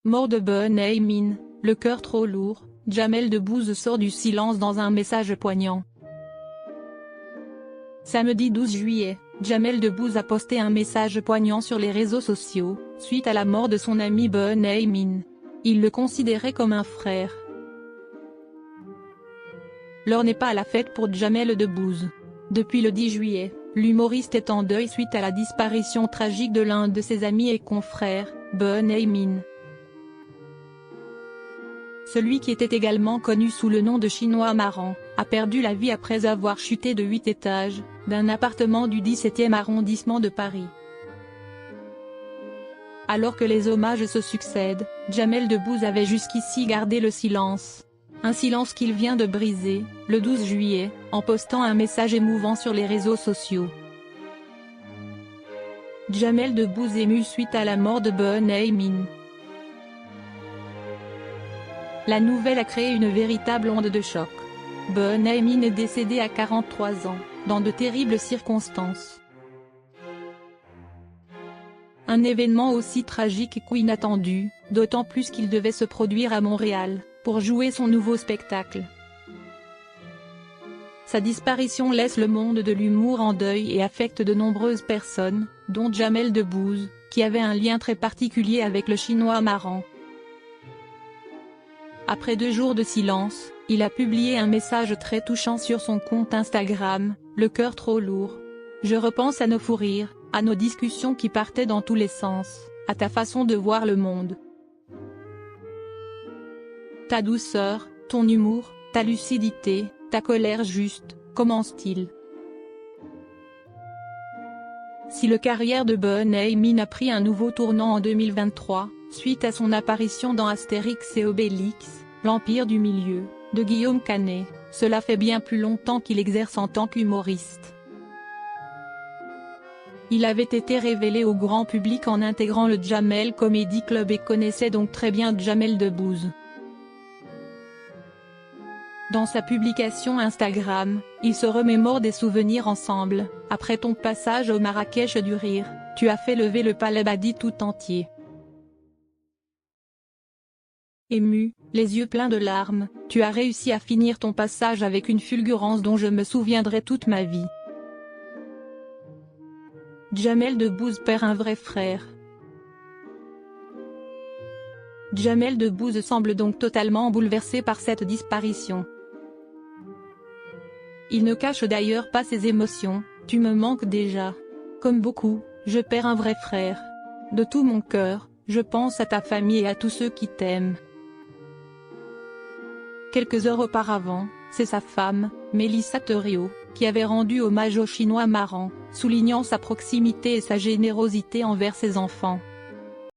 Mort de Ben Haïmin, le cœur trop lourd, Jamel Debbouze sort du silence dans un message poignant. Samedi 12 juillet, Jamel Debbouze a posté un message poignant sur les réseaux sociaux, suite à la mort de son ami Ben Haïmin. Il le considérait comme un frère. L'heure n'est pas à la fête pour Jamel Debbouze. Depuis le 10 juillet, l'humoriste est en deuil suite à la disparition tragique de l'un de ses amis et confrères, Ben Haïmin. Celui qui était également connu sous le nom de Chinois Marrant, a perdu la vie après avoir chuté de 8 étages, d'un appartement du 17e arrondissement de Paris. Alors que les hommages se succèdent, Jamel Debbouze avait jusqu'ici gardé le silence. Un silence qu'il vient de briser, le 12 juillet, en postant un message émouvant sur les réseaux sociaux. Jamel Debbouze ému suite à la mort de Ben Haïmin. La nouvelle a créé une véritable onde de choc. Ben Haïmin est décédé à 43 ans, dans de terribles circonstances. Un événement aussi tragique qu'inattendu, d'autant plus qu'il devait se produire à Montréal, pour jouer son nouveau spectacle. Sa disparition laisse le monde de l'humour en deuil et affecte de nombreuses personnes, dont Jamel Debbouze, qui avait un lien très particulier avec le Chinois Marrant. Après 2 jours de silence, il a publié un message très touchant sur son compte Instagram, le cœur trop lourd. Je repense à nos fous rires, à nos discussions qui partaient dans tous les sens, à ta façon de voir le monde. Ta douceur, ton humour, ta lucidité, ta colère juste, commence-t-il. Si la carrière de Ben Haïmin a pris un nouveau tournant en 2023, suite à son apparition dans Astérix et Obélix, l'Empire du Milieu, de Guillaume Canet, cela fait bien plus longtemps qu'il exerce en tant qu'humoriste. Il avait été révélé au grand public en intégrant le Jamel Comedy Club et connaissait donc très bien Jamel Debbouze. Dans sa publication Instagram, il se remémore des souvenirs ensemble. Après ton passage au Marrakech du Rire, tu as fait lever le Palais Badi tout entier. Ému, les yeux pleins de larmes, tu as réussi à finir ton passage avec une fulgurance dont je me souviendrai toute ma vie. Jamel Debbouze perd un vrai frère. Jamel Debbouze semble donc totalement bouleversé par cette disparition. Il ne cache d'ailleurs pas ses émotions, tu me manques déjà. Comme beaucoup, je perds un vrai frère. De tout mon cœur, je pense à ta famille et à tous ceux qui t'aiment. Quelques heures auparavant, c'est sa femme, Mélissa Theriault, qui avait rendu hommage au Chinois Marrant, soulignant sa proximité et sa générosité envers ses enfants.